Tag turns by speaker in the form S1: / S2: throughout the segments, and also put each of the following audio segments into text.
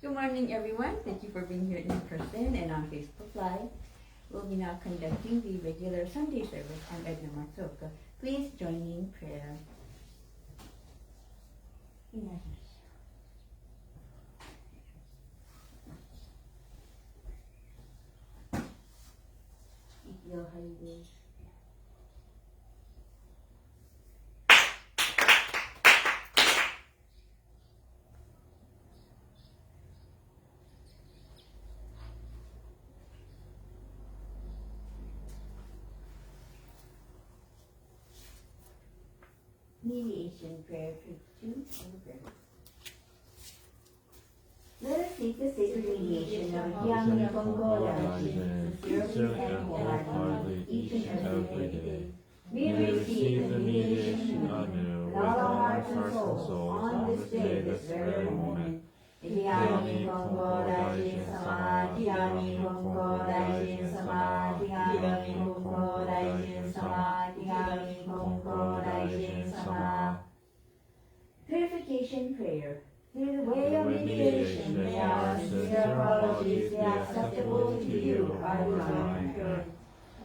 S1: Good morning, everyone. Thank you for being here in person and on Facebook Live. We'll be now conducting the regular Sunday service. I'm Edna Sensei. Please join me in prayer. Mediation prayer for 2 children. Let us seek the sacred mediation of Wahiawa, Konko, sincerely and wholeheartedly each and every day. We receive the mediation anew with all our hearts and souls on this day, this very moment. Hiyami Konko Daijin Sama, Hiyami Konko Daijin Sama, Hiyami Konko Daijin Sama, Hiyami Konko Daijin Sama. Purification prayer. Through the way of mediation, may our sincere apologies be acceptable to you, our divine good.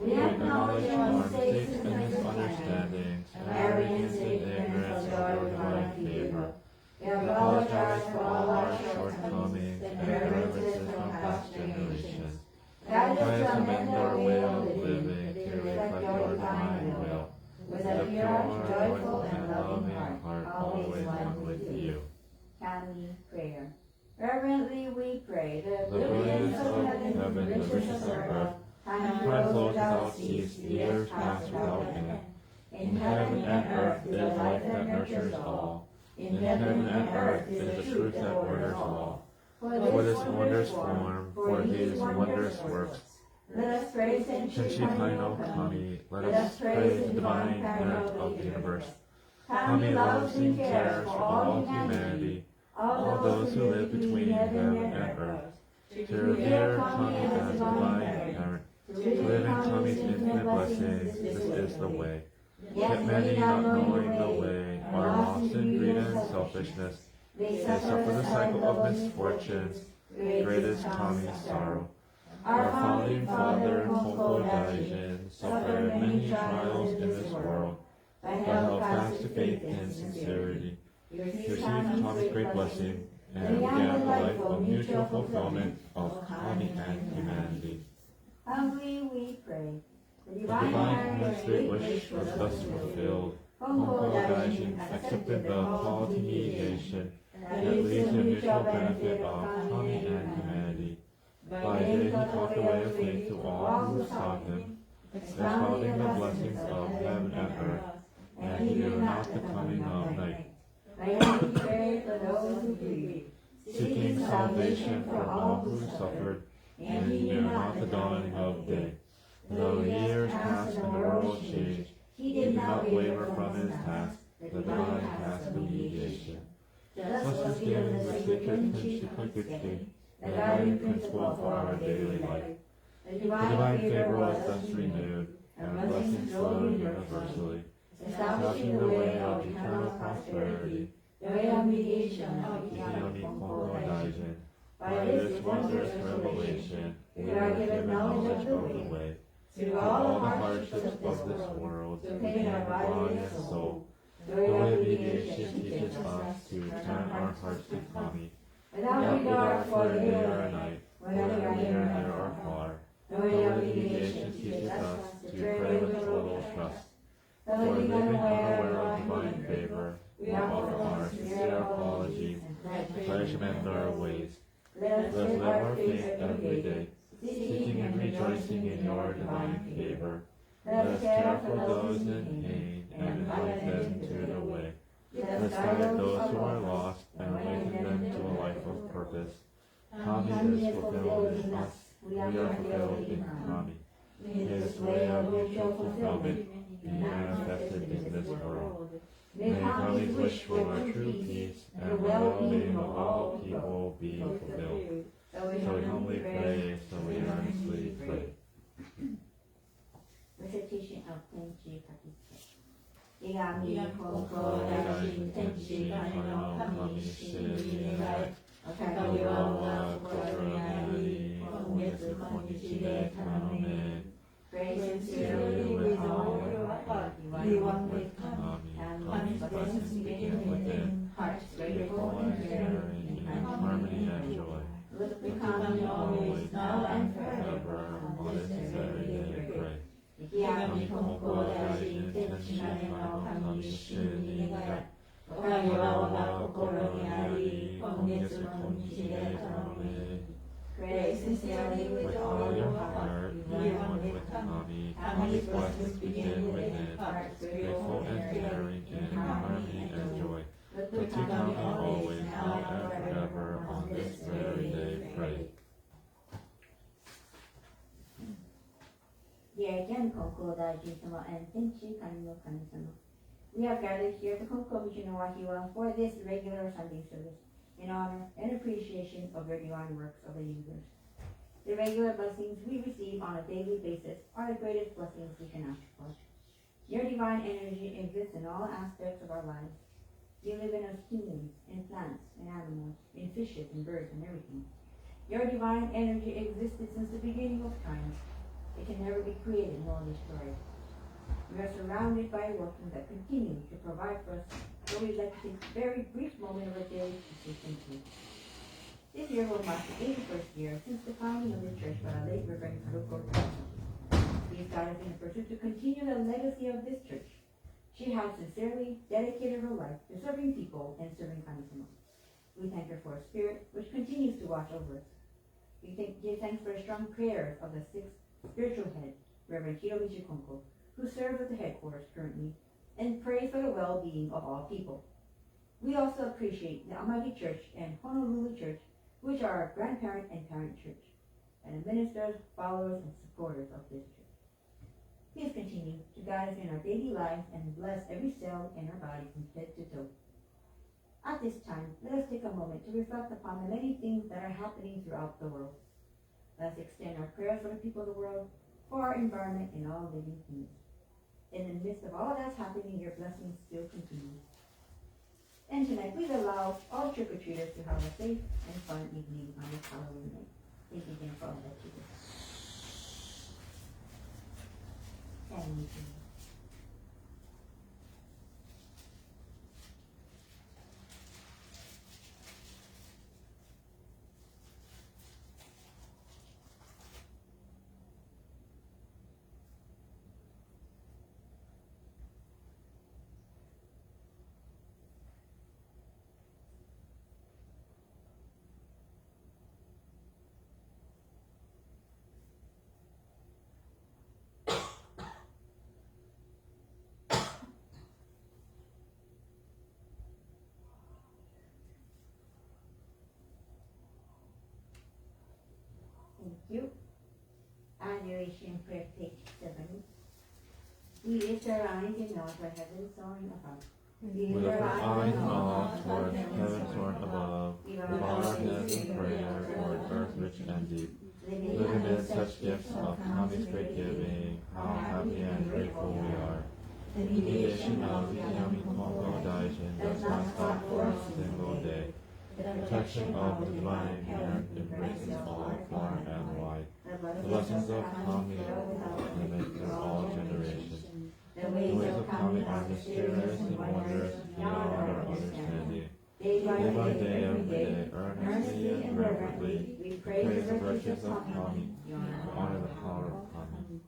S1: We acknowledge our mistakes and misunderstandings, arrogance and ignorance of our divine favor. We apologize for all our shortcomings and errances from past generations. Guide us to amend our way of living to reflect your divine will, with a pure, joyful, and loving heart, always one with you. Family prayer. Reverently we pray that the brilliance of heaven, the riches of earth, time flows without cease, the years pass without end. In heaven and earth is the life that nurtures all. In heaven and earth is the truth that orders all. For this wondrous form, for these wondrous works, let us praise Senshi no Kami. Let us praise the divine parent of the universe. Kami loves and cares for all humanity, all those who live between heaven and earth. To revere Kami as divine parent, to live in Kami's infinite blessings, this is the way. Yet many, not knowing the way, are lost in greed and selfishness. They suffer the cycle of misfortunes. Great is Kami's sorrow. Our founding father, Konko Daijin, suffered many trials in this world, but held fast to faith and sincerity. He received Kami's great blessing and began a life of mutual fulfillment of Kami and humanity. Humbly we pray. The divine parent's great wish was thus fulfilled. Konko Daijin accepted the call to mediation that leads to mutual benefit of Kami and humanity. By day he taught the way of faith to all who sought him, expounding the blessings of heaven and earth, and he knew not the coming of night. By night he prayed for those who grieved, seeking salvation for all who suffered, and he knew not the dawning of day. Though years passed and the world changed, he did not waver from his task, the divine task of mediation. Thus was given the sacred Konko, the guiding principle for our daily life. The divine favor was thus renewed, and blessings flowed universally, establishing the way of eternal prosperity, the way of mediation of Hiyami Konko Daijin. By this wondrous revelation, we are given knowledge of the way, through all the hardships of this world, to pain our body and soul. The way of mediation teaches us to turn our hearts to Kami, without regard for day or night, whether near or far. The way of mediation teaches us to pray with total trust. For living unaware of divine favor, we offer our sincere apologies and try to amend our ways. Let us live our faith every day, seeking and rejoicing in your divine favor. Let us care for those in pain and invite them to the way. Let us guide those who are lost and awaken them to a life of purpose. Kami is fulfilled in us. We are fulfilled in Kami. May this way of mutual fulfillment be manifested in this world. May Kami's wish for true peace and the well-being of all people be fulfilled. So we humbly pray, so we earnestly pray. Recitation of Tenchi Kakitsu. Hiyami Konko Daijin Tenchi no Kami Shirai. Wakari wa voluntary in harmony and joy.
S2: With the kami always, now and forever, on this very day, pray. Kami Konko Daiji Tenchi no Kami Shuni Nigara. Wahiawa ga kokoro ni ari, kongetsu konnichi de tamame. Pray sincerely with all your heart, be one with Kami. Kami's blessings begin within, grateful and caring in harmony and joy. But to Kami always, now and forever, on this very day, pray.
S3: Dear again, Konko Daiji-sama and Tenchi Kami no Kami-sama. We have gathered here at the Konko Mission of Wahiawa for this regular Sunday service in honor and appreciation of your divine works of the universe. The regular blessings we receive on a daily basis are the greatest blessings we can ask for. Your divine energy exists in all aspects of our lives. You live in us humans, in plants, in animals, in fishes, and birds, and everything. Your divine energy existed since the beginning of time. It can never be created nor destroyed. We are surrounded by workings that continue to provide for us, so we'd like to take a very brief moment of our day to say thank you. This year will mark the 81st year since the founding of the church by our late Reverend Reiko Sensei. Please guide us in a pursuit to continue the legacy of this church. She has sincerely dedicated her life to serving people and serving Kami-sama. We thank her for her spirit, which continues to watch over us. We give thanks for the strong prayers of the sixth spiritual head, Reverend Hiromichi Konko, who serves at the headquarters currently, and prays for the well-being of all people. We also appreciate the Amagi Church and Honolulu Church, which are our grandparent and parent church, and the ministers, followers, and supporters of this church. Please continue to guide us in our daily lives and bless every cell in our body from head to toe. At this time, let us take a moment to reflect upon the many things that are happening throughout the world. Let us extend our prayers for the people of the world, for our environment, and all living things. In the midst of all that's happening, your blessings still continue. And tonight, please allow all trick-or-treaters to have a safe and fun evening on this Halloween night. Thank you again for all that you do. And you too. Thank you. Adoration prayer, page 7. We lift our eyes in awe toward heaven soaring above.
S1: We lift our eyes in awe toward heaven soaring above. Bow our heads in prayer toward earth rich and deep. Live amid such gifts of Kami's great giving. How happy and grateful we are. The mediation of Kami Konko Daijin does not stop for a single day. The protection of the divine hand embraces all far and wide. The blessings of Kami limit through all generations. The ways of Kami are mysterious and wondrous beyond our understanding. Day by day, every day, earnestly and reverently, we praise the virtues of Kami, we honor the power of Kami.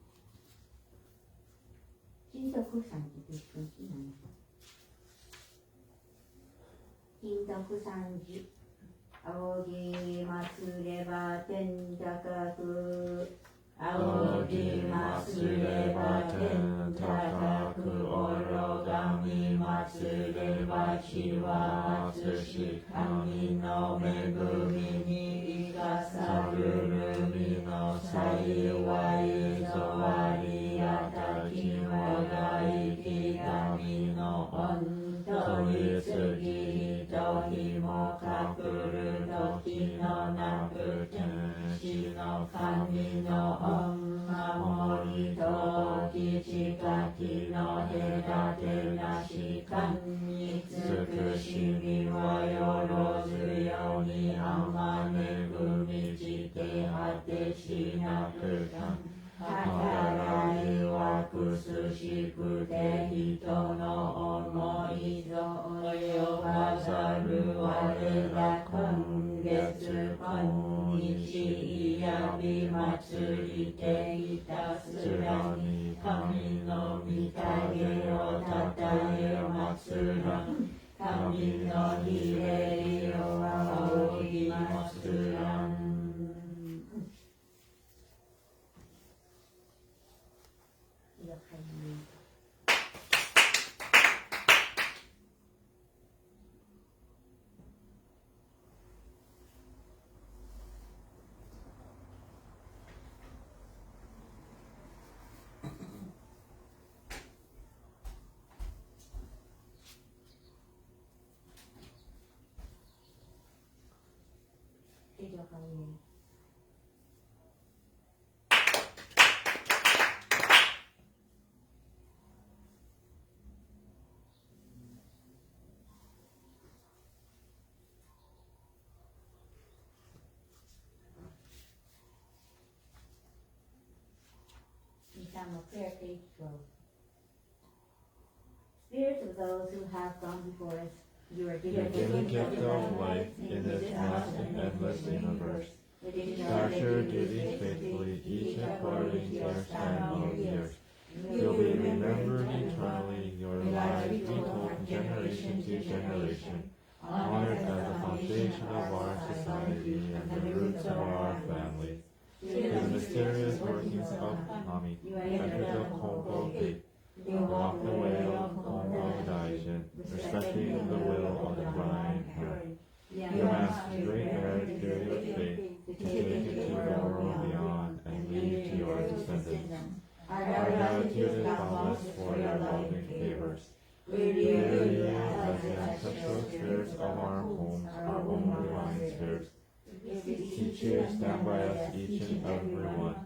S1: 金徳さんって言って金徳三時仰ぎますれば天高く仰ぎますれば天高くおろがみますれば地は厚し神の恵みに生かさるるみの幸いぞありやたきもがいき神の恩問いすぎとひもかくる時のなく天使の神の恩守りときちかきの隔てなし神に尽くしみはよろずよにあまねぐみちて果てしなくか働いはくすしくて人の思いぞ及ば saru warera kon getsu kon nishi yabi matsurite itasurani kami no mikage o tatae matsura kami no hirei o aoi matsuran.
S3: Prayer, page 12. Spirits of those who have gone before us, you are
S1: You
S3: given
S1: give a gift of life in this vast and endless universe. Start your duties faithfully, each according to your span of years. You'll be remembered eternally, your lives be told from generation to generation, honored as the foundation of our society and the roots of our family. Through the mysterious workings of Kami, enter the Konko gate. Walk the way of Konko Daijin, respecting the will of the divine parent. You amass great merit through your faith to take into the world beyond and leave to your descendants. Our gratitude is boundless for your loving favors. We revere you as the ancestral spirits of our homes, our own divine spirits. Teach you to stand by us, each and every one.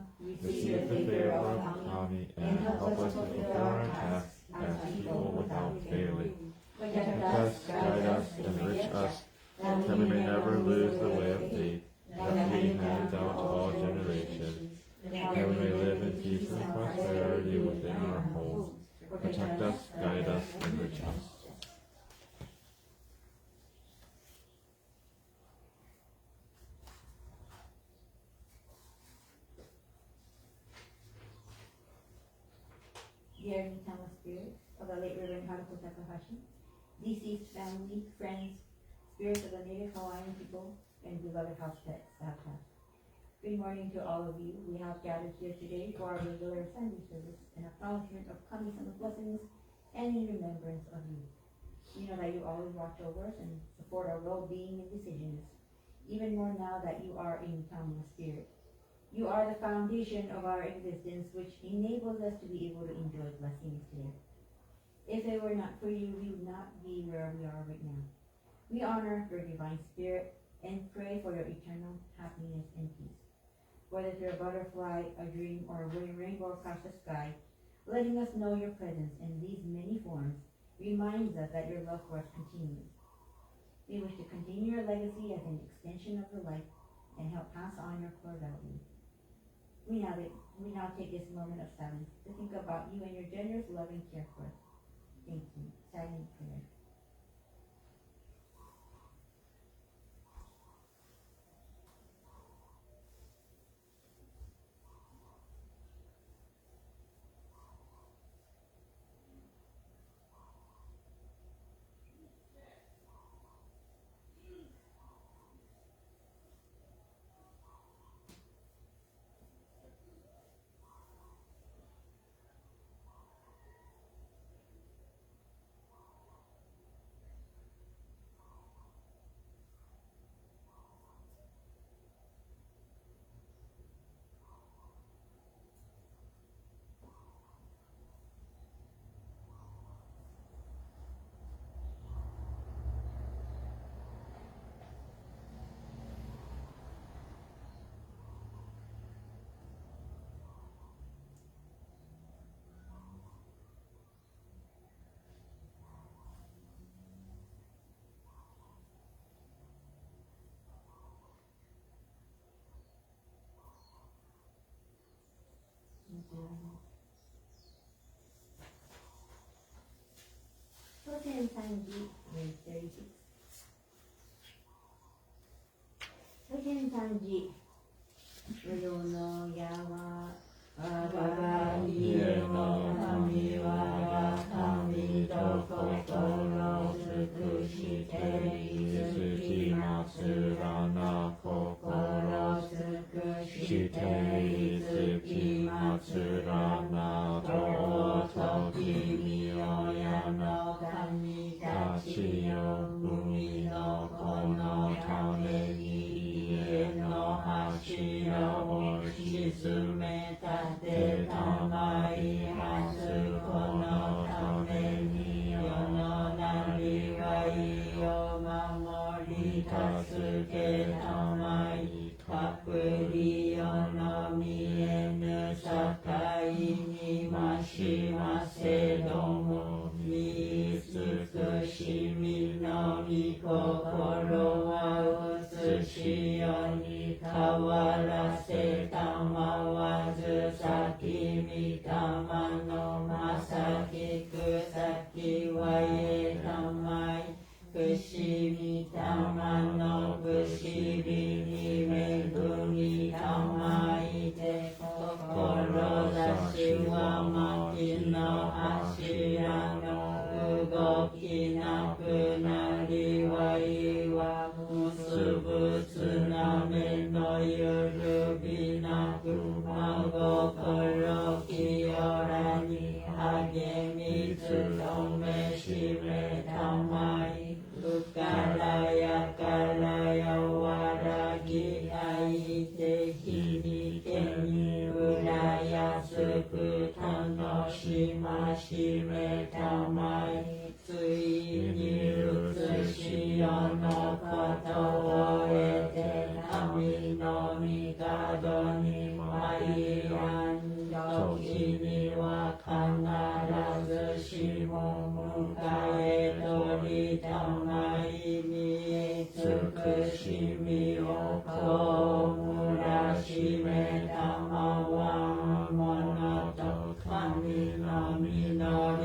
S1: Receive the favor of Kami and help us to fulfill our tasks as people without failing. Protect us, guide us, enrich us, that we may never lose the way of faith, that we hand down to all generations, that we may live in peace and prosperity within our homes. Protect us, guide us, enrich us.
S3: Dear Nitama spirits of the late Reverend Haruko Takahashi, deceased family, friends, spirits of the native Hawaiian people, and beloved house pets that have passed. Good morning to all of you. We have gathered here today for our regular Sunday service in acknowledgement of Kami-sama's blessings and in remembrance of you. We know that you always watch over us and support our well-being and decisions, even more now that you are in Nitama spirit. You are the foundation of our existence, which enables us to be able to enjoy blessings today. If it were not for you, we would not be where we are right now. We honor your divine spirit and pray for your eternal happiness and peace. Whether through a butterfly, a dream, or a rainbow across the sky, letting us know your presence in these many forms reminds us that your love for us continues. We wish to continue your legacy as an extension of your life and help pass on your core values. We now take this moment of silence to think about you and your generous love and care for us. Thank you. Silent prayer. Toten Sanji, grade 36. 天三時無料の山我が
S1: 家の神は神と心尽くしていつきまつらな心尽くしていつきまつらなと君親の神たちよ海の子のために家の柱を沈めたてたまいはすこのために世のなりわいを守り助けたまいかくり世の見えぬ境にましませども見つくしみのみ心はうつしよに変わらせたまわず先みたまのまさきくさきわえたまいくしみたまのくしびにめぐみたまいて志はまきの柱の動きなくなりわいは結ぶつなめのゆるびなく真心清らに励み努めしめたまいうからやからやわらぎあいて日々けにうらやすく楽しましめたまいついに移し世のことを得て神の御門に舞いあん時には必ずしも迎え取りたまいに慈しみをこらしめたまわんものと神の実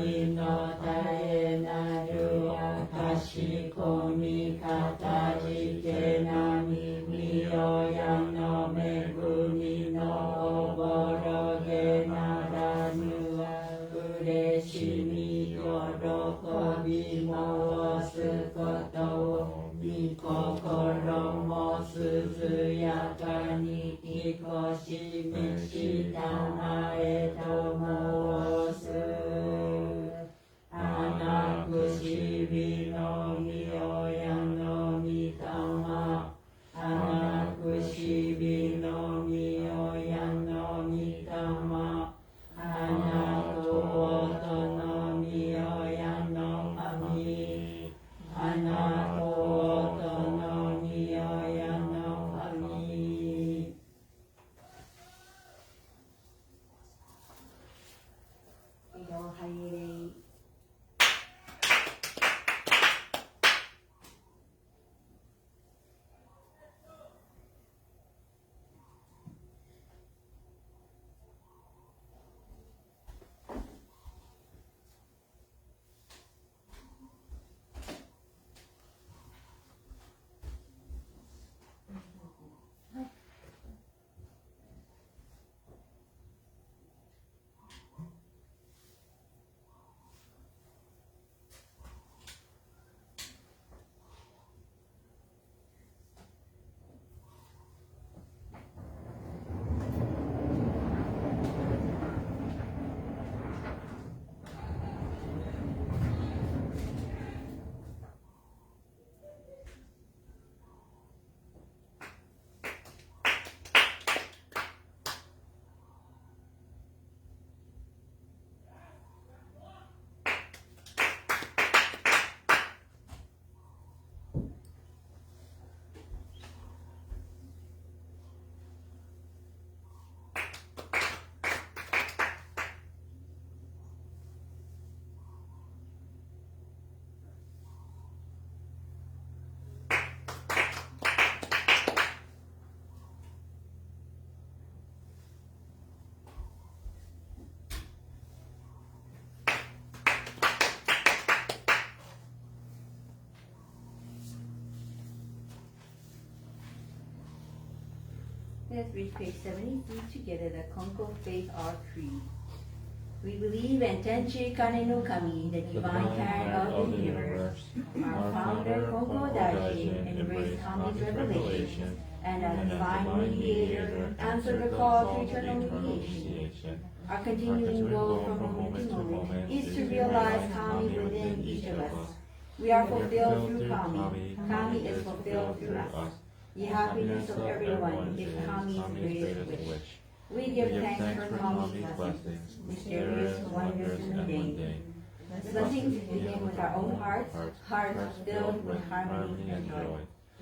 S1: りの絶えなるかしこみかたじけなみみおやの恵みのおぼろげならぬはうれしみ喜び申すことをみ心も涼やかにきこしめしたまえと申すあなくしびのみおやのみたまあなくしびのみおやのみたまあなとおとのみおやの神あなとおとのみおやの神
S3: Let's read page 73 together, the Konko Faith Our Creed. We believe in Tenchi Kane no Kami, the divine parent of the universe. Our founder, Konko Daishin, embraced Kami's revelation, and as divine mediator, answered the call to eternal mediation. Our continuing goal from moment to moment is to realize Kami within each of us. We are fulfilled through Kami. Kami is fulfilled through us. The happiness of everyone is Kami's greatest wish. We give thanks for Kami's blessings, mysterious, wondrous, and mundane. Blessings begin with our own hearts filled with harmony and joy.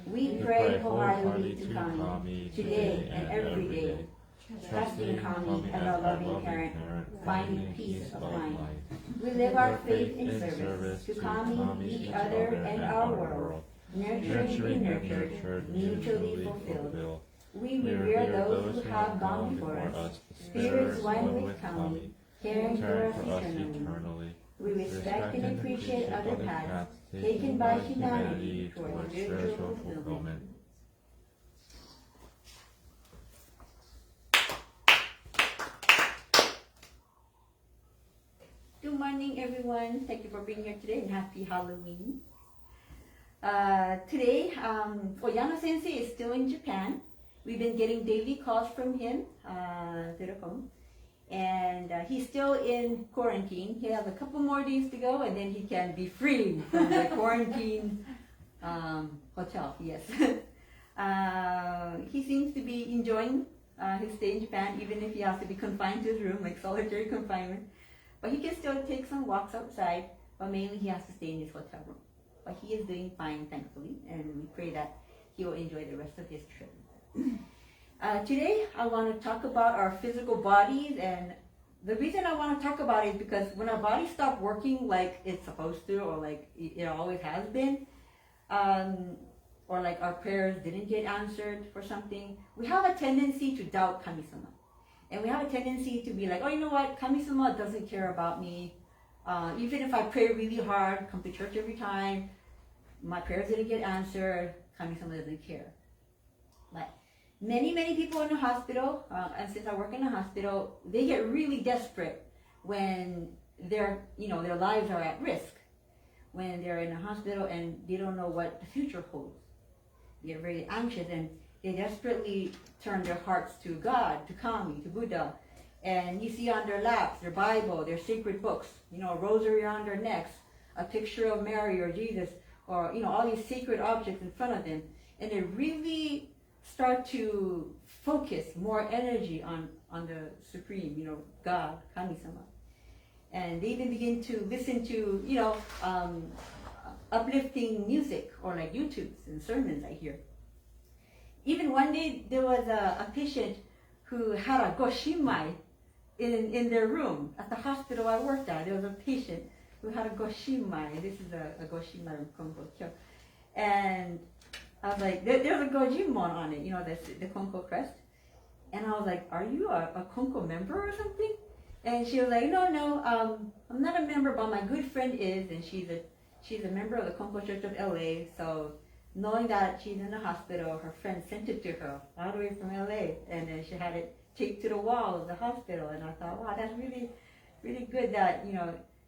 S3: We pray wholeheartedly to Kami, today and every day, trusting Kami as our loving parent, finding peace of mind. We live our faith in service to Kami, each other, and our world, nurturing and nurtured, mutually fulfilled. We revere those who have gone before us, spirits one with Kami, caring for us eternally. We respect and appreciate other paths taken by humanity towards spiritual fulfillment. Good morning, everyone. Thank you for being here today, and happy Halloween. Today, Edna Sensei is still in Japan. We've been getting daily calls from him through the phone, and he's still in quarantine. He has a couple more days to go, and then he can be free from the quarantine hotel. Yes, he seems to be enjoying his stay in Japan, even if he has to be confined to his room, like solitary confinement. But he can still take some walks outside, but mainly he has to stay in his hotel room. But he is doing fine, thankfully, and we pray that he will enjoy the rest of his trip. Today, I want to talk about our physical bodies, and the reason I want to talk about it is because when our bodies stop working like it's supposed to, or like it always has been, or like our prayers didn't get answered for something, we have a tendency to doubt Kami-sama. And we have a tendency to be like, oh, you know what, Kami-sama doesn't care about me. Even if I pray really hard, come to church every time, my prayers didn't get answered, Kami-sama doesn't care. But many people in the hospital, and since I work in the hospital, they get really desperate when their lives are at risk, when they're in a hospital and they don't know what the future holds. They're very anxious, and they desperately turn their hearts to God, to Kami, to Buddha. And you see on their laps their Bible, their sacred books, a rosary on their necks, a picture of Mary or Jesus, or all these sacred objects in front of them. And they really start to focus more energy on the Supreme, God, Kami-sama. And they even begin to listen to, uplifting music, or like YouTubes and sermons I hear. Even one day there was a patient who had a goshimai in their room at the hospital I worked at. There was a patient who had a goshimai. This is a goshimai from Konko. And I was like, there's a gojimon on it, the Konko crest. And I was like, are you a Konko member or something? And she was like, no, I'm not a member, but my good friend is, and she's a member of the Konko Church of LA. So knowing that she's in the hospital, her friend sent it to her all the way from LA, and then she had it taped to the wall of the hospital. And I thought, wow, that's really, really good that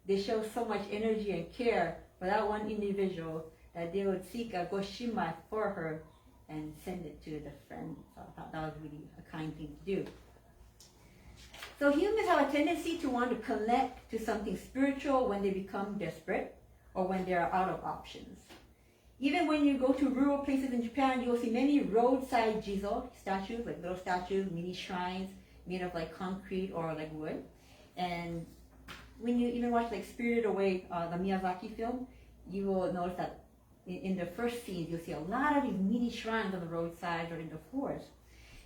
S3: they show so much energy and care for that one individual, that they would seek a goshima for her and send it to the friend. So I thought that was really a kind thing to do. So humans have a tendency to want to connect to something spiritual when they become desperate, or when they are out of options. Even when you go to rural places in Japan, you will see many roadside jizo statues, like little statues, mini shrines made of like concrete or like wood. And when you even watch like Spirited Away, the Miyazaki film, you will notice that in the first scenes, you'll see a lot of these mini shrines on the roadside or in the forest.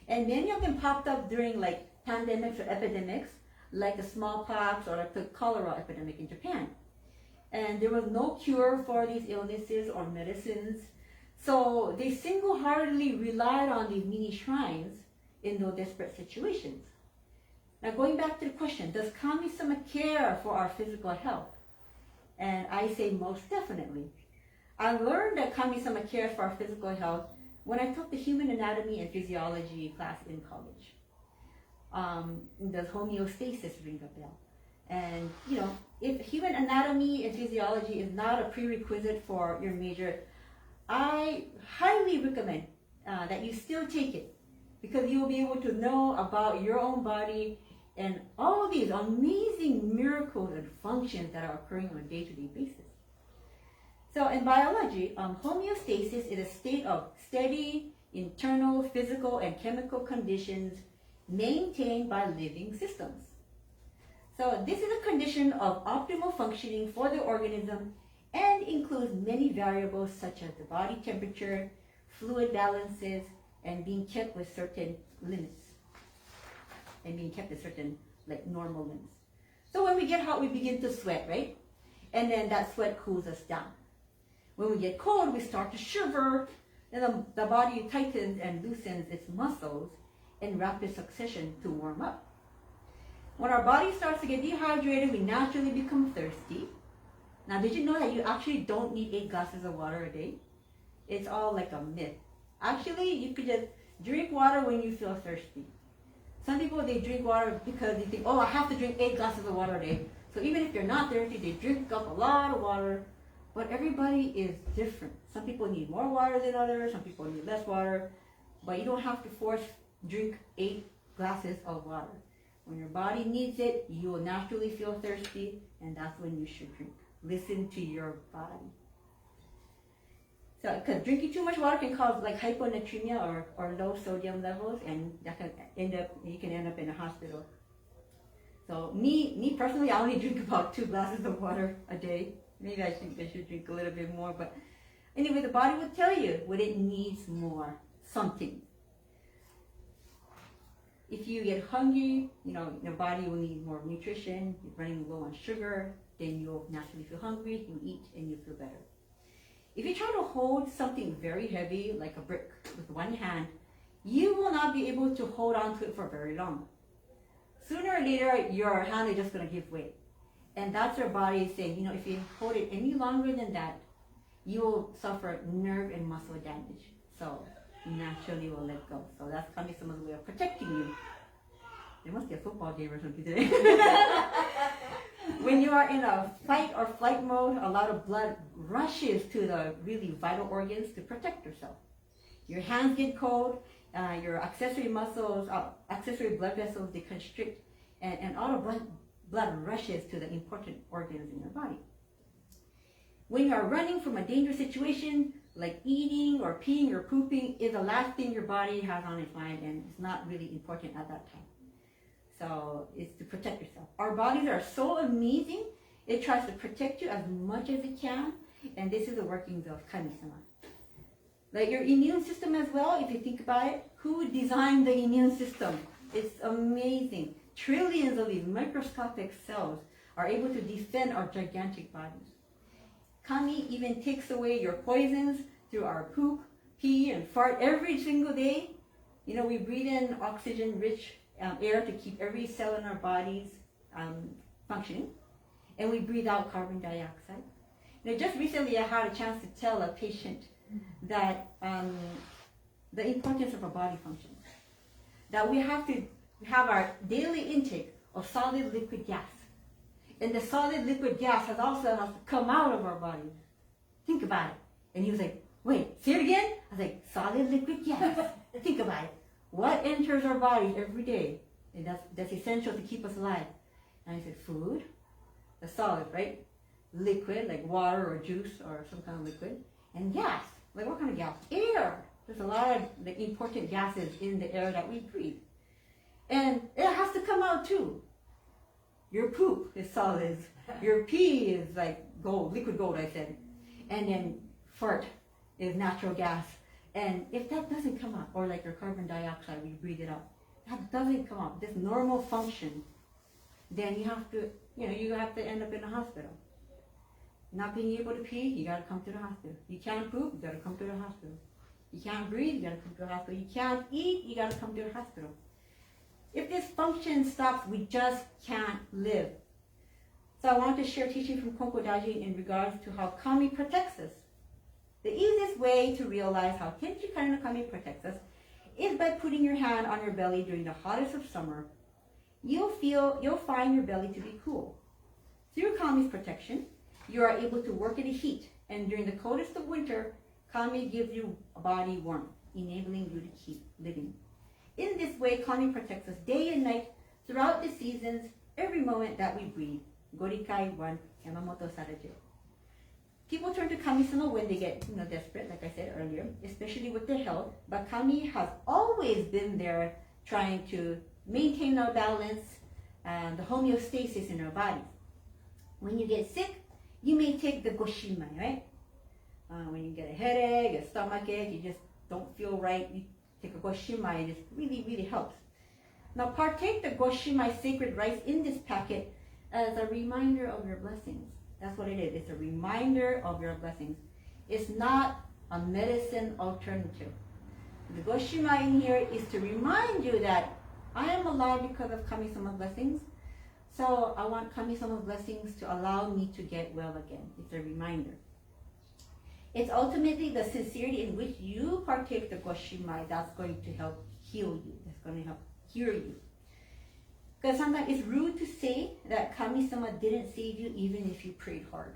S3: And many of them popped up during like pandemics or epidemics, like the smallpox or like the cholera epidemic in Japan. And there was no cure for these illnesses or medicines. So they single-heartedly relied on these mini shrines in those desperate situations. Now going back to the question, does Kami-sama care for our physical health? And I say most definitely. I learned that Kami-sama cares for our physical health when I took the human anatomy and physiology class in college, does homeostasis ring a bell? And if human anatomy and physiology is not a prerequisite for your major, I highly recommend that you still take it, because you will be able to know about your own body and all these amazing miracles and functions that are occurring on a day-to-day basis. So in biology, homeostasis is a state of steady internal physical and chemical conditions maintained by living systems. So this is a condition of optimal functioning for the organism and includes many variables such as the body temperature, fluid balances, and being kept with certain limits. And being kept with certain normal limits. So when we get hot, we begin to sweat, right? And then that sweat cools us down. When we get cold, we start to shiver, and the body tightens and loosens its muscles in rapid succession to warm up. When our body starts to get dehydrated, we naturally become thirsty. Now, did you know that you actually don't need 8 glasses of water a day? It's all like a myth. Actually, you could just drink water when you feel thirsty. Some people, they drink water because they think, oh, I have to drink 8 glasses of water a day. So even if they're not thirsty, they drink up a lot of water. But everybody is different. Some people need more water than others. Some people need less water. But you don't have to drink 8 glasses of water. When your body needs it, you will naturally feel thirsty, and that's when you should drink. Listen to your body. So, because drinking too much water can cause hyponatremia or low sodium levels, and that can you can end up in a hospital. So me personally, I only drink about 2 glasses of water a day. Maybe I should drink a little bit more, but anyway, the body will tell you when it needs more something. If you get hungry, your body will need more nutrition. You're running low on sugar, then you'll naturally feel hungry. You eat and you feel better. If you try to hold something very heavy, like a brick, with one hand, you will not be able to hold on to it for very long. Sooner or later, your hand is just going to give way. And that's your body saying, if you hold it any longer than that, you will suffer nerve and muscle damage. So naturally will let go. So that's coming some way of protecting you. There must be a football game or something today. When you are in a fight or flight mode, a lot of blood rushes to the really vital organs to protect yourself. Your hands get cold, your accessory muscles, accessory blood vessels, they constrict, and all the blood rushes to the important organs in your body. When you are running from a dangerous situation, like eating or peeing or pooping, is the last thing your body has on its mind, and it's not really important at that time. So it's to protect yourself. Our bodies are so amazing, it tries to protect you as much as it can, and this is the workings of Kami-sama. Like your immune system as well, if you think about it, who designed the immune system? It's amazing. Trillions of these microscopic cells are able to defend our gigantic bodies. Kami even takes away your poisons through our poop, pee, and fart every single day. We breathe in oxygen-rich air to keep every cell in our bodies functioning, and we breathe out carbon dioxide. Just recently I had a chance to tell a patient that the importance of our body functions, that we have to have our daily intake of solid liquid gas, and the solid liquid gas has to come out of our bodies. Think about it. And he was like, wait, say it again? I was like, solid liquid gas. Think about it. What enters our body every day? And that's essential to keep us alive. And I said, food, the solid, right? Liquid, like water or juice or some kind of liquid. And gas, like what kind of gas? Air. There's a lot of important gases in the air that we breathe. And it has to come out too. Your poop is solids. Your pee is like gold, liquid gold, I said. And then fart is natural gas. And if that doesn't come out, or like your carbon dioxide, we breathe it out, that doesn't come out, this normal function, then you have to end up in a hospital. Not being able to pee, you gotta come to the hospital. You can't poop, you gotta come to the hospital. You can't breathe, you gotta come to the hospital. You can't eat, you gotta come to the hospital. If this function stops, we just can't live. So I want to share teaching from Konko Daijin in regards to how Kami protects us. The easiest way to realize how Tenchi Kari no Kami protects us is by putting your hand on your belly during the hottest of summer. You'll find your belly to be cool. Through Kami's protection, you are able to work in the heat, and during the coldest of winter, Kami gives your body warmth, enabling you to keep living. In this way, Kami protects us day and night throughout the seasons, every moment that we breathe. Gorikai 1, Yamamoto Saraje. People turn to Kami-sama when they get desperate, like I said earlier, especially with their health, but Kami has always been there trying to maintain our balance and the homeostasis in our bodies. When you get sick, you may take the goshimai, right? When you get a headache, a stomachache, you just don't feel right, you take a goshimai. This really, really helps. Now partake the goshimai sacred rice in this packet as a reminder of your blessings. That's what it is. It's a reminder of your blessings. It's not a medicine alternative. The goshimai in here is to remind you that I am alive because of Kami-sama's blessings. So I want Kami-sama's blessings to allow me to get well again. It's a reminder. It's ultimately the sincerity in which you partake the goshimai that's going to help heal you. That's going to help cure you. Because sometimes it's rude to say that Kami-sama didn't save you even if you prayed hard.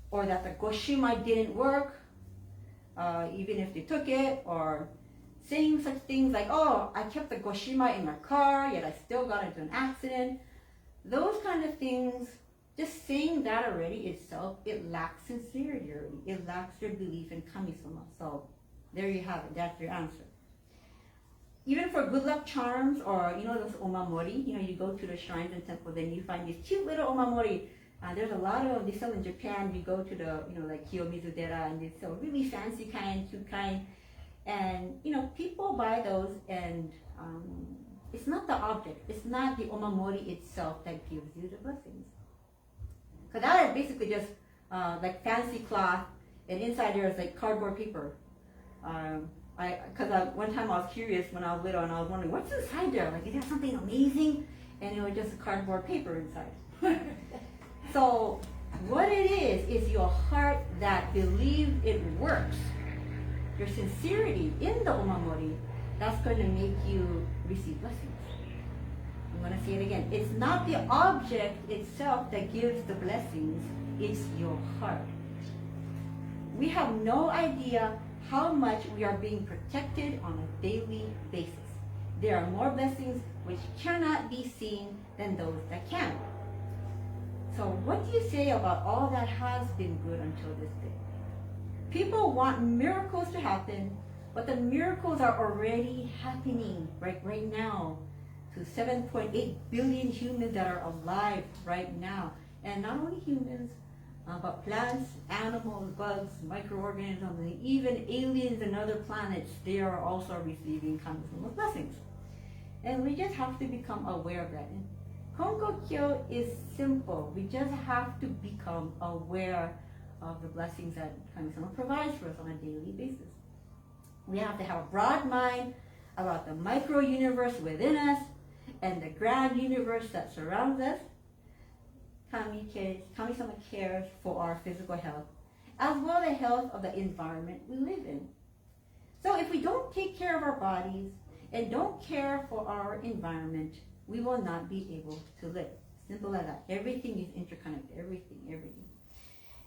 S3: Or that the goshimai didn't work, even if they took it, or saying such things like, oh, I kept the goshimai in my car, yet I still got into an accident. Those kind of things, just saying that already itself, it lacks sincerity already. It lacks your belief in Kami-sama. So there you have it. That's your answer. Even for good luck charms or, those omamori, you go to the shrines and temples and you find these cute little omamori. There's a lot of, they sell in Japan. You go to the, like Kiyomizu-dera, and they sell really fancy kind, cute kind. And, people buy those, and it's not the object. It's not the omamori itself that gives you the blessings. Because that is basically just like fancy cloth, and inside there is like cardboard paper. One time I was curious when I was little, and I was wondering, what's inside there? Like, is there something amazing? And it was just cardboard paper inside. So what it is your heart that believes it works. Your sincerity in the omamori, that's going to make you receive blessings. I'm going to say it again. It's not the object itself that gives the blessings, it's your heart. We have no idea how much we are being protected on a daily basis. There are more blessings which cannot be seen than those that can. So what do you say about all that has been good until this day? People want miracles to happen, but the miracles are already happening right now to 7.8 billion humans that are alive right now. And not only humans, but plants, animals, bugs, microorganisms, and even aliens and other planets, they are also receiving Kami-sama's blessings. And we just have to become aware of that. And Konko is simple. We just have to become aware of the blessings that Kami-sama provides for us on a daily basis. We have to have a broad mind about the micro-universe within us and the grand universe that surrounds us. Kami-sama cares for our physical health, as well as the health of the environment we live in. So if we don't take care of our bodies and don't care for our environment, we will not be able to live. Simple as that. Everything is interconnected. Everything.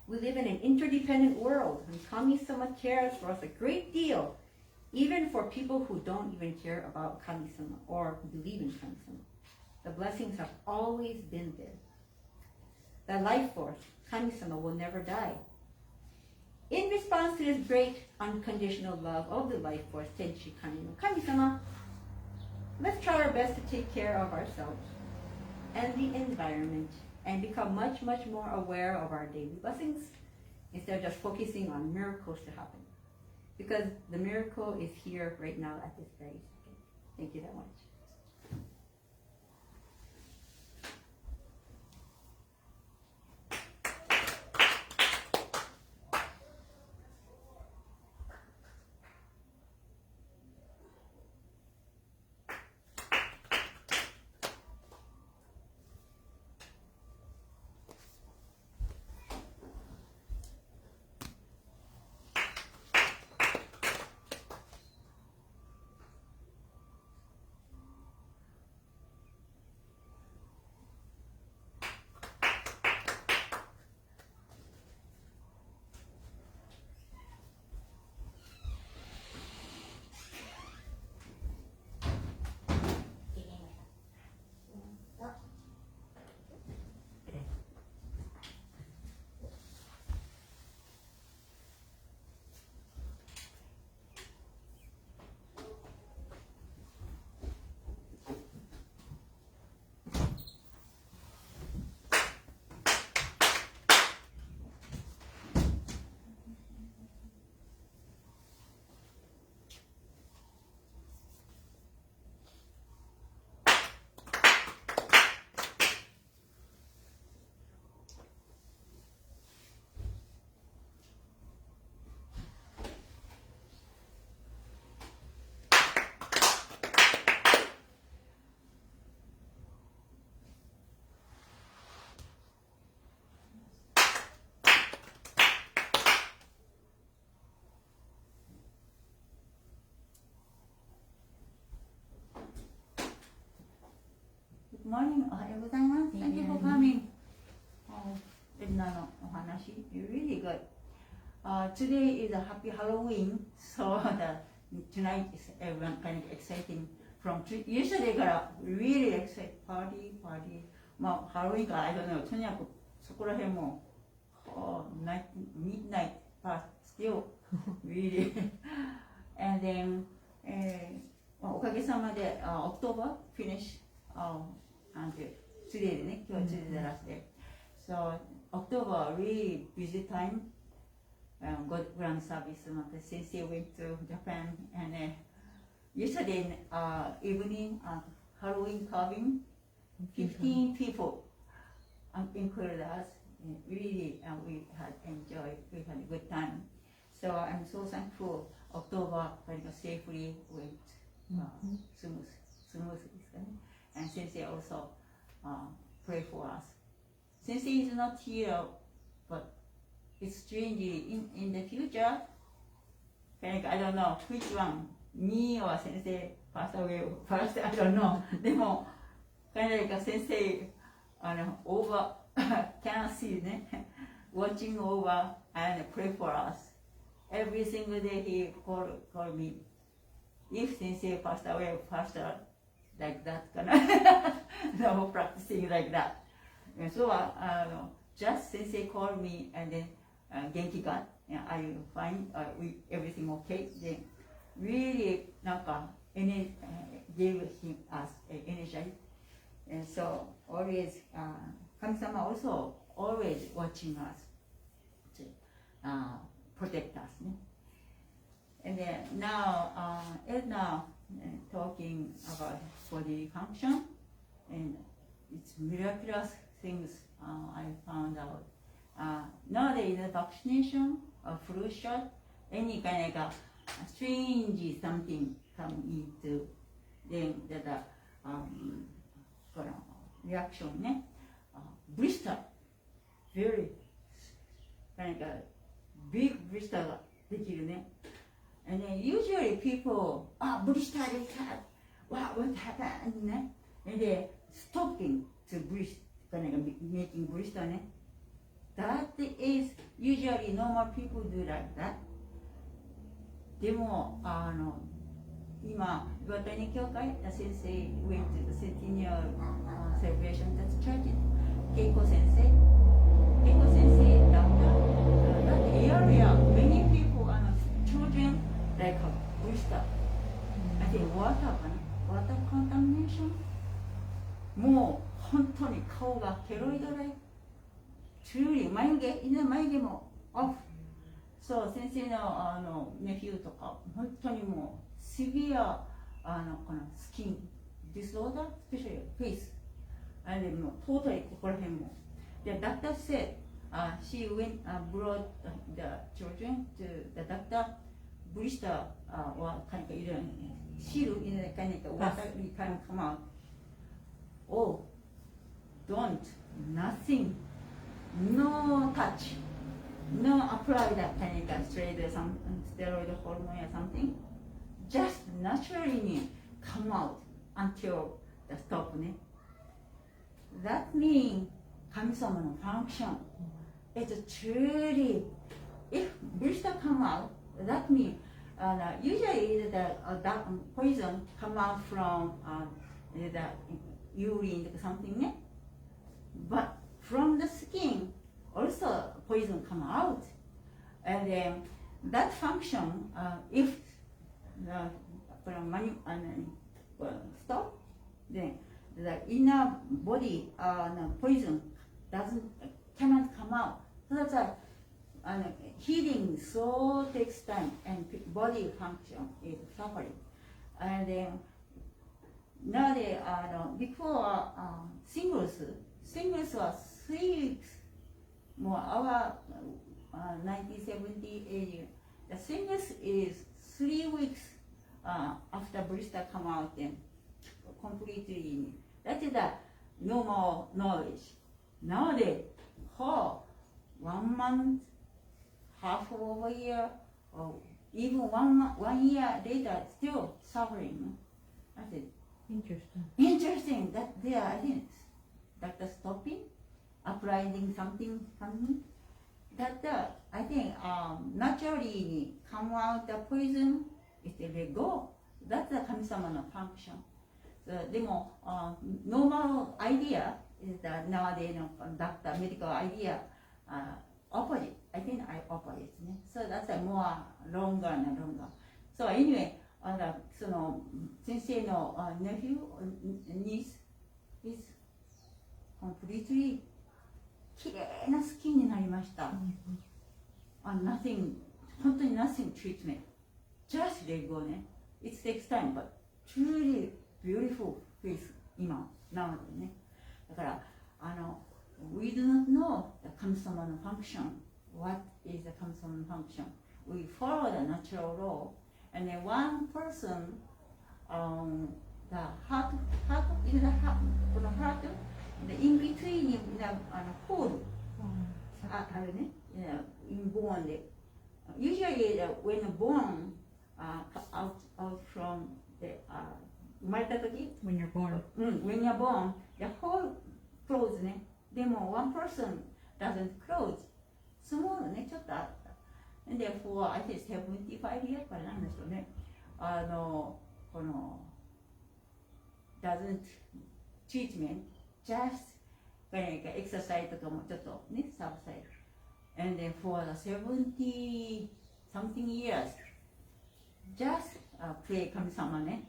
S3: We live in an interdependent world, and Kami-sama cares for us a great deal, even for people who don't even care about Kami-sama or believe in Kami-sama. The blessings have always been there. The life force, Kami-sama, will never die. In response to this great unconditional love of the life force, Tenchi Kami no Kami-sama, let's try our best to take care of ourselves and the environment and become much, much more aware of our daily blessings instead of just focusing on miracles to happen. Because the miracle is here right now at this very second. Thank you that much.
S2: morning. おはようございます。Thank you for coming. Edna no ohanashi, really good. Today is a happy Halloween, so tonight is everyone kind of exciting. From yesterday, really excited party. まあハロウィンから I don't know. とにかくそこら辺もmidnight, but still really. And then おかげさまでOctober finish and today でね、今日はtoday でlast day. So October really busy time. Got grand service. The sensei went to Japan and yesterday evening Halloween carving. 15 people included us. Really, we had enjoyed. We had a good time. So I'm so thankful. October safely went smooth. And Sensei also pray for us. Sensei is not here, but it's strangely in the future. I don't know which one, me or Sensei passed away first. I don't know. でもSensei over can see ね watching over and pray for us. Every single day he call me. If Sensei passed away faster like that, no practicing like that. And so just Sensei called me and then Genki ga, are you fine? Everything okay? Then really gave us energy. And so always, Kami-sama also always watching us to protect us. And then now Edna talking about body function, and it's miraculous things I found out. Nowadays, the vaccination, flu shot, any kind of strange something come into then the reaction, blister, very kind of big blister できるね. And then usually people, blister they had, what happened? And they stopping to blister, making blister. That is usually normal people do like that. でも今、岩谷教会、先生 went to the centennial celebration at the church. Reiko Sensei, that area, many people, children, like a blister. I think water contamination. もう本当に顔がケロイドライ。truly 眉毛も off. So 先生のネフィーとか本当にもう severe このスキン disorder, especially face. And then もうtotally ここら辺も。The doctor said she went brought the children to the doctor. Blister は何かいるシールに何かwater can come out. Oh, don't, nothing, no touch, no apply that kind of steroid hormone or something. Just naturally come out until the stop. That means Kami-sama no function. It's truly, if blister come out, that means usually the poison come out from the urine or something, but from the skin also poison come out, and then that function if the stop, then the inner body poison cannot come out. So that's why healing so takes time and body function is suffering. And then nowadays, before singles was 3 weeks. More our 1970 age, the singles is 3 weeks after blister come out and completely. That is the normal knowledge. Nowadays, 1 month, half of a year, or even 1 year later, still suffering. I said, Interesting.
S3: Interesting that there, I think, that the stopping, applying something, that I think naturally come out the poison, if they let go, that's the kami-sama function. So, でも、normal idea is that nowadays doctor medical idea opposite. I think opposite. So that's a more longer and longer. So anyway, その先生のnephew niece is completely 綺麗なスキンになりました。nothing 本当に nothing treatment. Just let go ね。It takes time, but truly beautiful face 今なのでね。だからwe do not know the kami-sama function. What is the kami-sama function? We follow the natural law, and then one person, the heart is the heart, the in between the hole, in bone. Usually when born out from the 生まれた時
S2: When you're born.
S3: When you're born, the whole close ね。でも one person doesn't close. Small ね、ちょっとあった。And therefore, I think 75 years からなんでしょうね。この doesn't treatment, just exercise とかもちょっとね、サブサイド。And then for the 70 something years, just play 神様ね。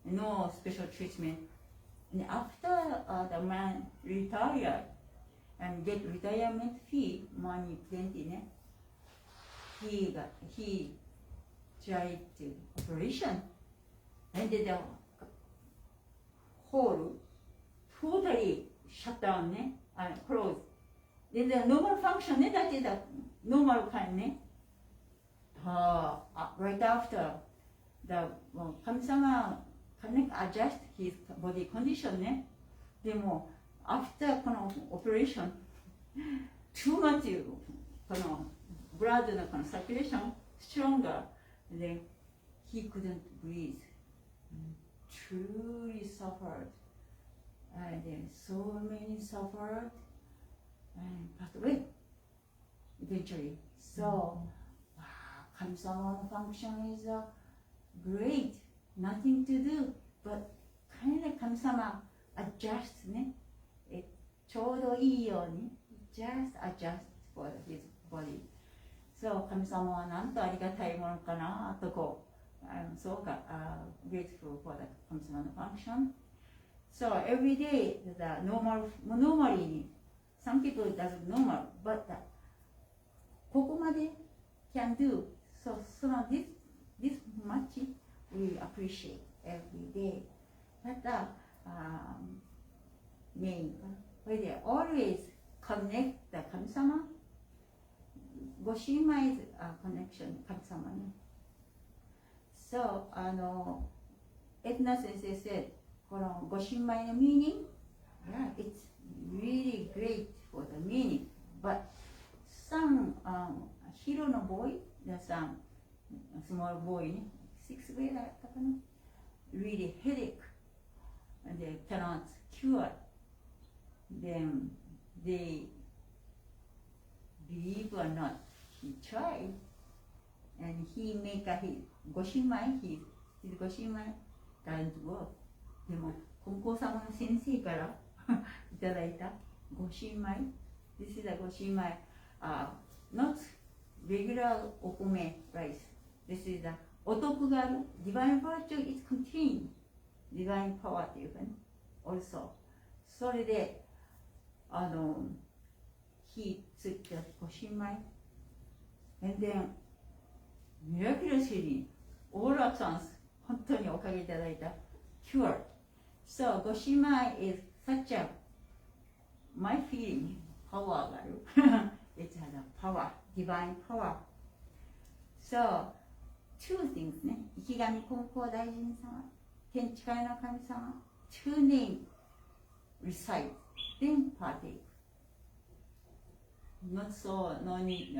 S3: No special treatment. And after the man retired and get retirement fee, money plenty, ne? He tried to operation, and the hole totally shut down, ne? And closed. Then the normal function, ne? That is the normal kind, ne? Right after the Kami-sama cannot adjust his body condition ね。でも after この operation too much この blood のこの circulation stronger, then he couldn't breathe, truly suffered, and then so many suffered and passed away eventually. So Kami-sama function is great. Nothing to do, but kind of 神様 adjust ね。ちょうどいいように just adjust for his body. So 神様はなんとありがたいものかなとこう、I'm so grateful for the 神様の function. So every day the normally some people doesn't normal, but ここまで can do. So this much we appreciate every day. But main, where they always connect the Kami-sama, Goshima is a connection, Kami-sama. So, Edna Sensei said, Goshima meaning, yeah, it's really great for the meaning. But some hero no boy, there's some small boy, 6th grade だったかな really headache and they cannot cure. Then they believe or not, he tried and he make his goshimai, his goshimai doesn't work. でもKonko様の先生からいただいたgoshimai, this is a goshimai, not regular okome rice. This is the お得がある divine virtue is contained divine power っていうかね also それで火ついたご神米 and then miraculously all at once 本当におかげいただいた cure. So ご神米 is such a my feeling power があるit's a power divine power. So two things ね。生き神金光大臣様、天地界の神様、two name recite, then partake. Not so, no need,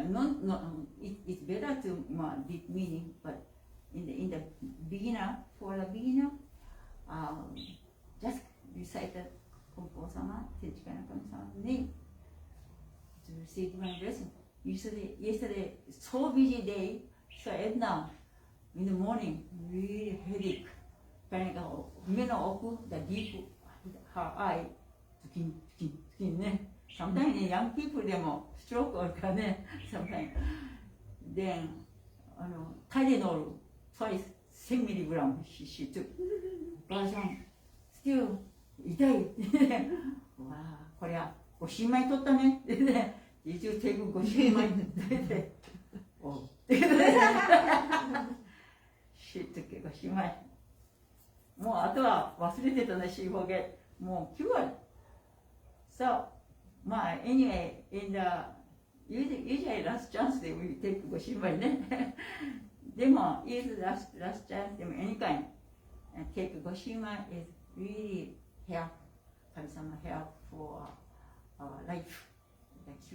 S3: it's better to deep meaning, but in the beginner, for the beginner,
S2: just recited Konko-sama, Tenchi-kai no Kami-sama, to receive divine blessing. Yesterday, so busy day, so Edna, in the morning, really headache. Panic, the deep, her eye, sometimes young people, they more stroke or sometimes. Then, Tylenol, twice, 10 milligrams she took. But still, 痛い。わあ、こりゃ、ご新米取ったね。一応テイクご新米出て。おう。she took ご新米。もうあとは忘れてたね、she forget。もうcured。So, まあ、anyway, in the usually last chance they will take ご新米ね。でも、is last chance でも any kind. And take ご新米 is really help, 神様 help for our life. That's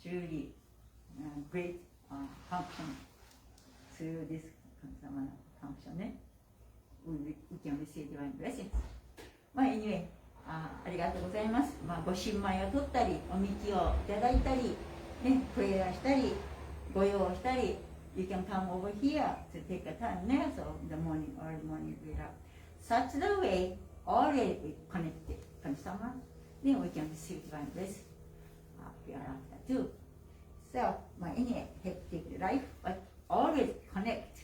S2: truly great function through this 神様の function ね。We can receive divine blessings. まあ anyway、ありがとうございます。まあご新米を取ったり、おみきをいただいたり、ね、プレイヤーしたり、ご用をしたり、You can come over here to take a time, ね、so in the morning, early morning we have such the way, already connected 神様。Then we can receive divine blessing hereafter too. So, まあ anyway, hectic life, but always connect.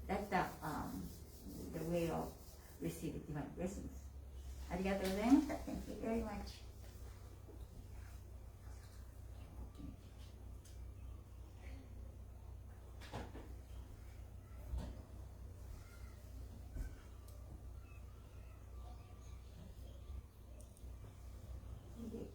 S2: That's the way of receiving divine blessings. ありがとうございました。Thank you very much. Thank you.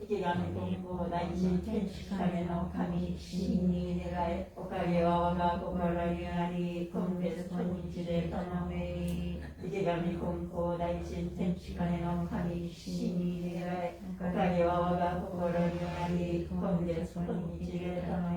S2: 池上金剛大臣天地影の神真に願いおかげは我が心にあり今月今日で頼め池上金剛大臣天地影の神真に願いおかげは我が心にあり今月今日で頼め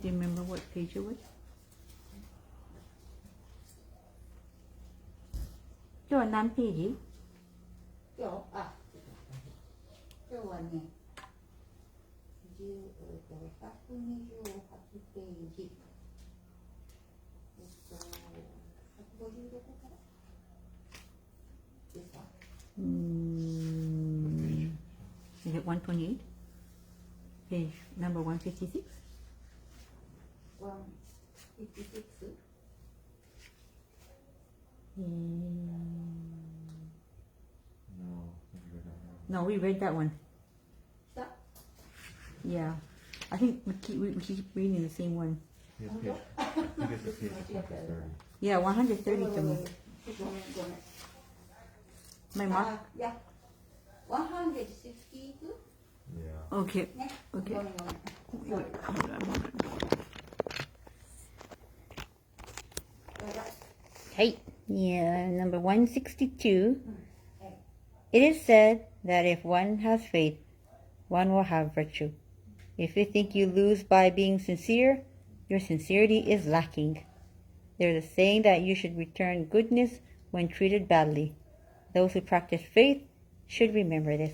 S2: Do you remember what page it was? 今日は何ページ？今日はね、128ページ。156からですか？Is it 128? Page number 156? 156? No, we read that one. Stop. Yeah, I think we keep reading the same one. Yeah, 130 to me. My mark? Yeah. 162? Yeah. Okay. Okay. Hold on. Hey, yeah, number 162. It is said that if one has faith,
S3: one will have virtue. If you think you lose by being sincere, your sincerity is lacking. There is a saying that you should return goodness when treated badly. Those who practice faith should remember this.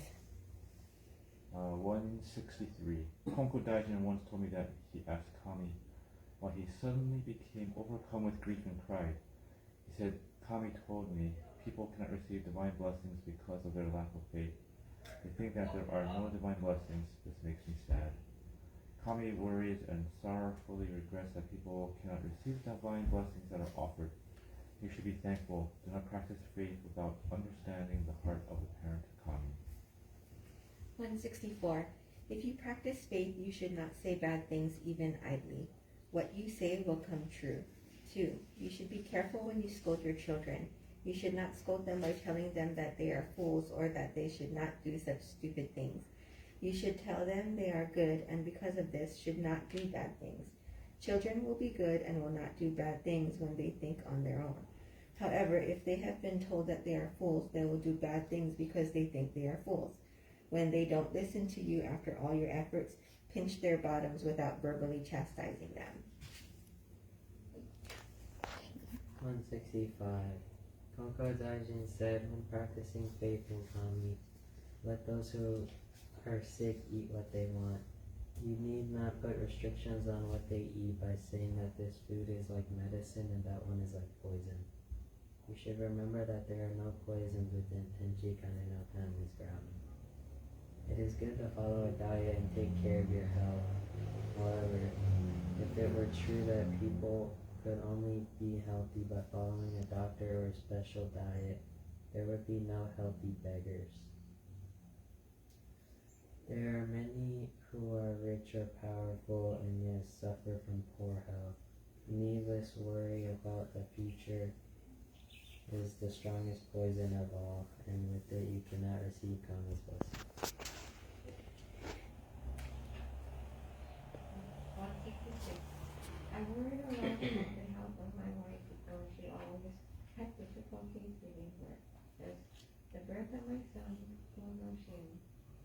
S1: 163. Konko Daijin once told me that he asked Kami why he suddenly became overcome with grief and cried. He said, Kami told me people cannot receive divine blessings because of their lack of faith. They think that there are no divine blessings. This makes me sad. Kami worries and sorrowfully regrets that people cannot receive divine blessings that are offered. You should be thankful. Do not practice faith without understanding the heart of the parent Kami.
S2: 164. If you practice faith, you should not say bad things even idly. What you say will come true. 2. You should be careful when you scold your children. You should not scold them by telling them that they are fools or that they should not do such stupid things. You should tell them they are good and because of this should not do bad things. Children will be good and will not do bad things when they think on their own. However, if they have been told that they are fools, they will do bad things because they think they are fools. When they don't listen to you after all your efforts, pinch their bottoms without verbally chastising them.
S4: 165. Konko Daijin said, when practicing faith in Kami, let those who are sick eat what they want. You need not put restrictions on what they eat by saying that this food is like medicine and that one is like poison. You should remember that there are no poisons within Tenchi Kane no Kami's ground. It is good to follow a diet and take care of your health. However, if it were true that people could only be healthy by following a doctor or a special diet, there would be no healthy beggars. There are many who are rich or powerful and yet suffer from poor health. Needless worry about the future is the strongest poison of all, and with it you cannot receive Kami's blessing.
S5: 166. I worried a lot about the health of my wife because she always had difficulties giving birth. As the birth of my son, Konko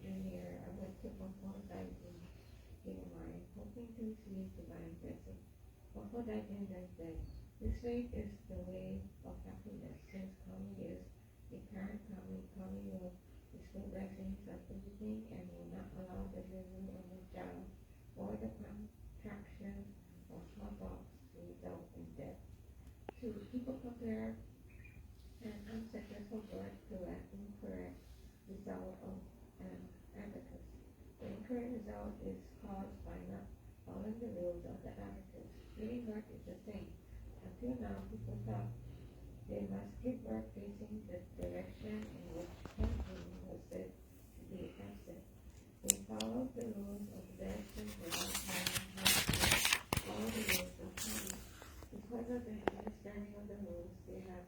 S5: Jr., I went to Konko Daijin Kinamai, hoping to receive divine blessing. Konko Daijin then said, this faith is the way of happiness. Since Kami is a parent Kami, Kami will bestow blessings at the beginning and will not allow the delivery of a child or the contraction or smallpox to result in death. 2. People compare an unsuccessful birth to an incorrect result of an abacus. The incorrect result is caused by not following the rules of the abacus. Giving birth is the same. Until now, people thought they must give birth facing the direction in which Konko was said to be absent. They followed the rules of the direction without knowing how to follow the rules of Kami. Because of their understanding of the rules, they have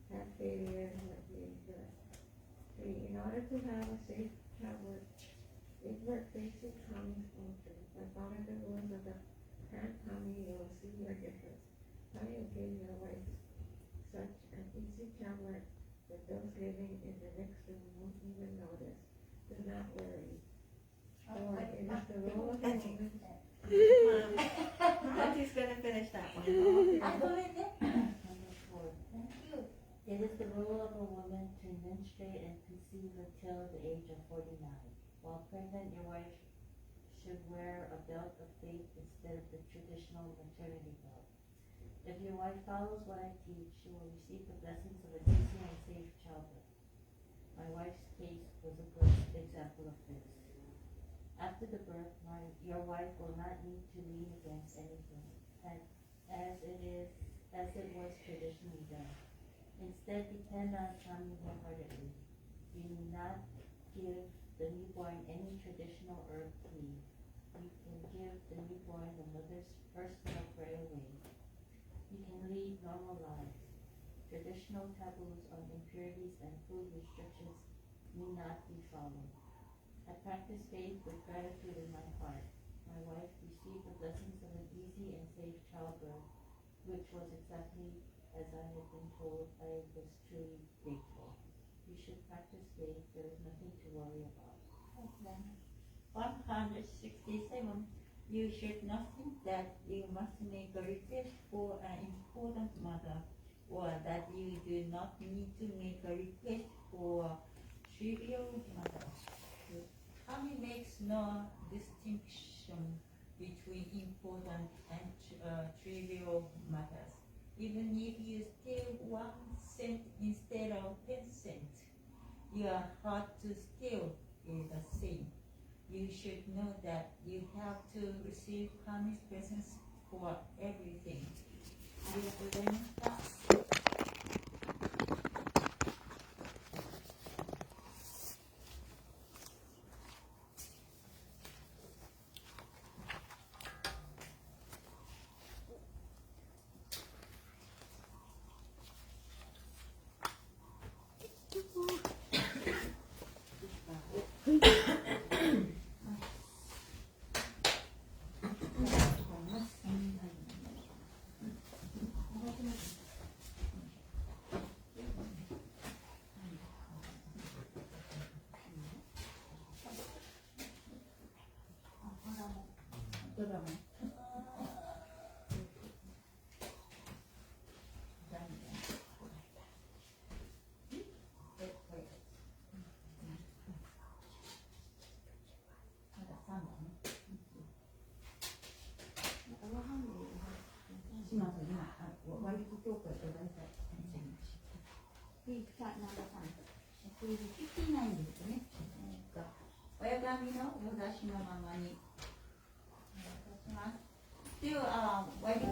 S5: had failure and have been incorrect. 3. In order to have a safe childbirth, give birth facing Kami's altar. By following the rules of the parent Kami, you will see your difference. Kami will give your wife such an easy childbirth that those living in the next room won't even notice. Do not worry. For it is the role of a woman.
S2: Auntie's gonna finish that one.
S3: Number 4. Thank you. It is the role of a woman to menstruate and conceive until the age of 49. While pregnant, your wife should wear a belt of faith instead of the traditional maternity belt. If your wife follows what I teach, she will receive the blessings of an easy and safe childbirth. My wife's case was a good example of this. After the birth, your wife will not need to lean against anything, as it was traditionally done. Instead, depend on Kami wholeheartedly. You need not give the newborn any traditional herb tea. You can give the newborn the mother's first milk right away. You can lead normal lives. Traditional taboos on impurities and food restrictions need not be followed. I practice faith with gratitude in my heart. My wife received the blessings of an easy and safe childbirth, which was exactly as I had been told. I was truly grateful. You should practice faith. There is nothing to worry about.
S2: 167. You should not think that you must make a request for an important matter, or that you do not need to make a request for trivial matters. Kami makes no distinction between important and trivial matters. Even if you steal 1 cent instead of 10 cents, your heart to steal is the same. You should know that you have to receive Kami's presence for everything. ありがとうございました。ドラマ割と評価いただいた。Please start number 3. Please 59ですね。親紙のお出しのままに。では、割り。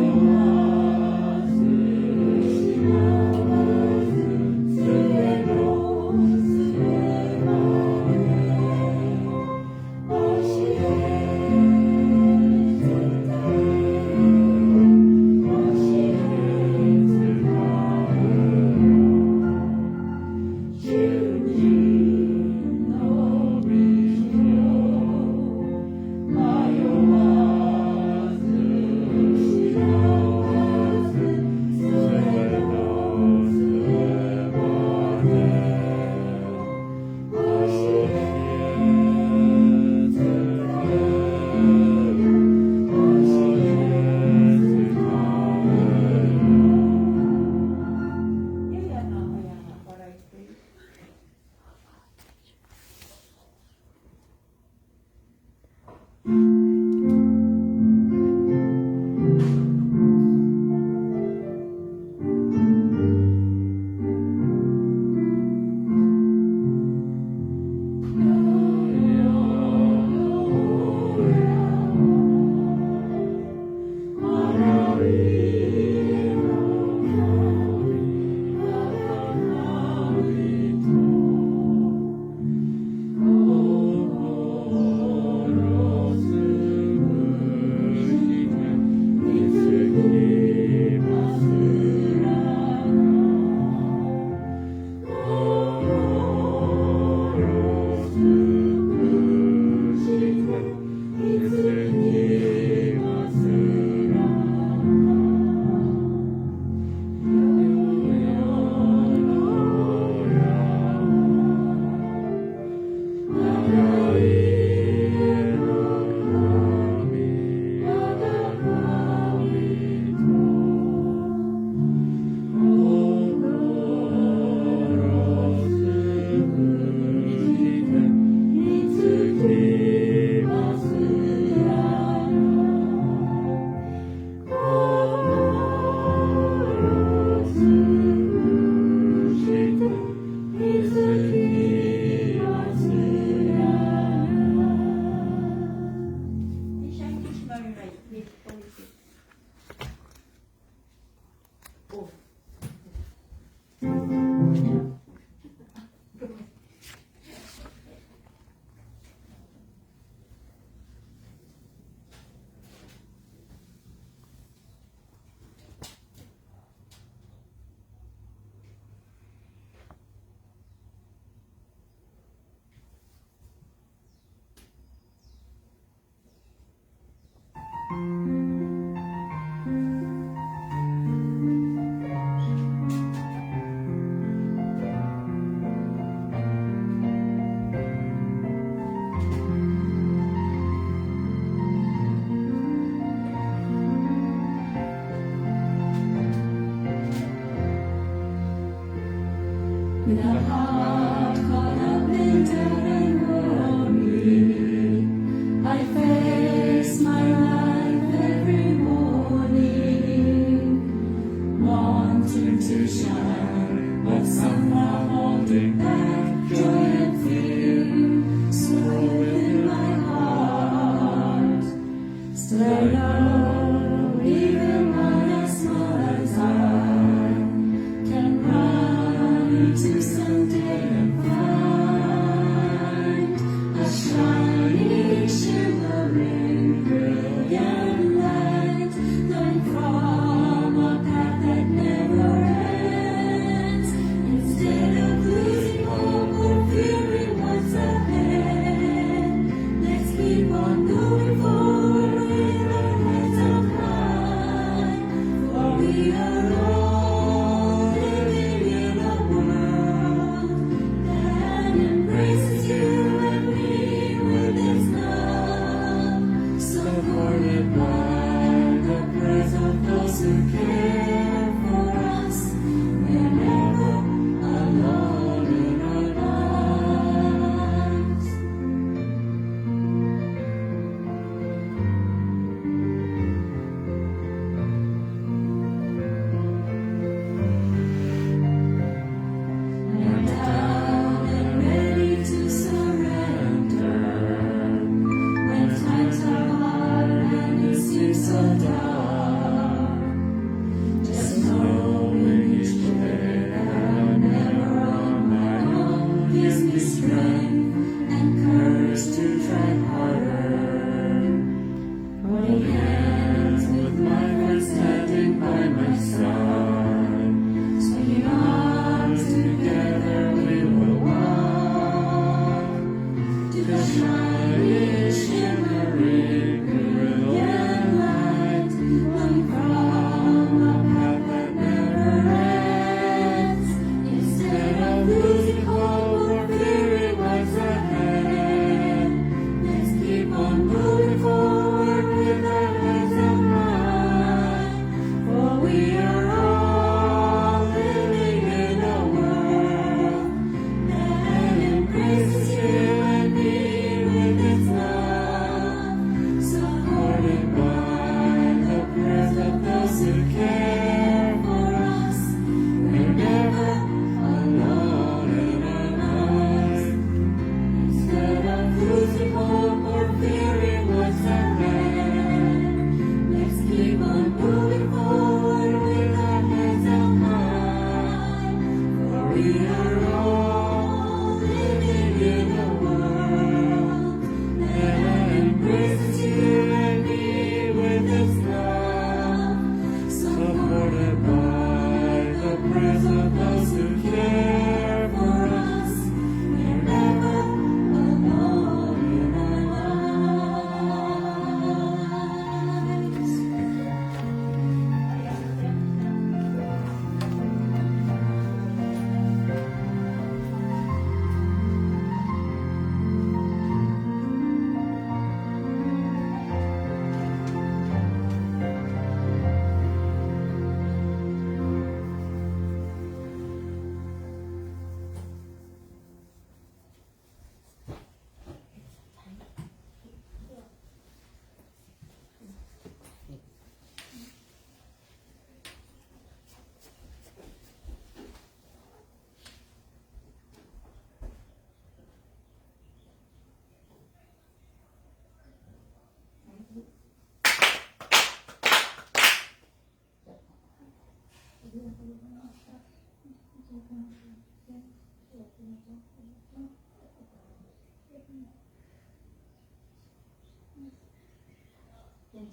S6: Wahiawa.
S2: With a heart caught up in doubt and worry, I face my life every morning, wanting to shine, but somehow holding back joy and fear, swirl within my heart. Still I know, even one as small as I can run into someday and find a shining, shimmering, brilliant light coming from a path that never ends. Instead of losing hope or fearing what's ahead, let's keep on moving forward with our heads up high, for we are all living in a world that embraces you and me with its love, supported by the prayers of those who care for us. We're never alone in our lives. I'm down and ready to surrender. When times are hard and it seems so dark, just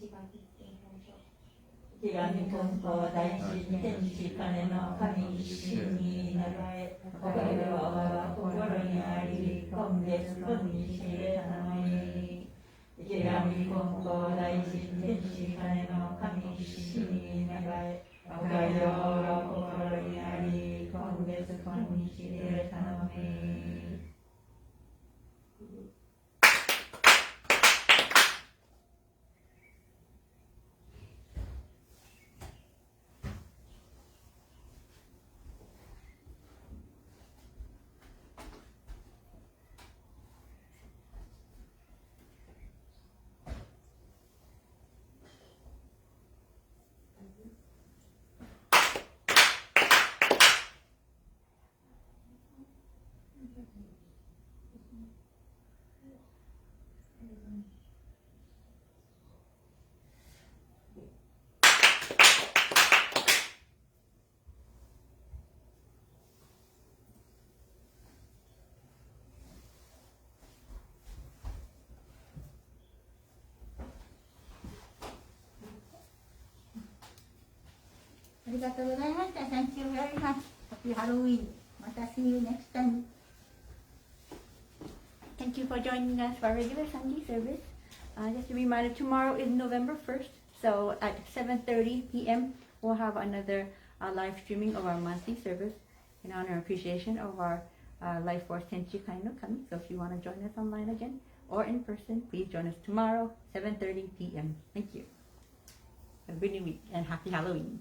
S2: 池上金光大神天地金の神一心に願え、おかげは我が心にあり、今月今日へ頼み。池上金光大神天地金の神一心に願え、おかげは我が心にあり、今月今日へ頼み。
S3: ありがとうございました。Thank you very much. Happy Halloween. また see you next time. Thank you for joining us for our regular Sunday service. Just a reminder, tomorrow is November 1st. So at 7:30 p.m. we'll have another live streaming of our monthly service in honor and appreciation of our Life Force Tenchi Kai no Kami. So if you want to join us online again or in person, please join us tomorrow, 7:30 p.m. Thank you. Have a good new week and happy Halloween.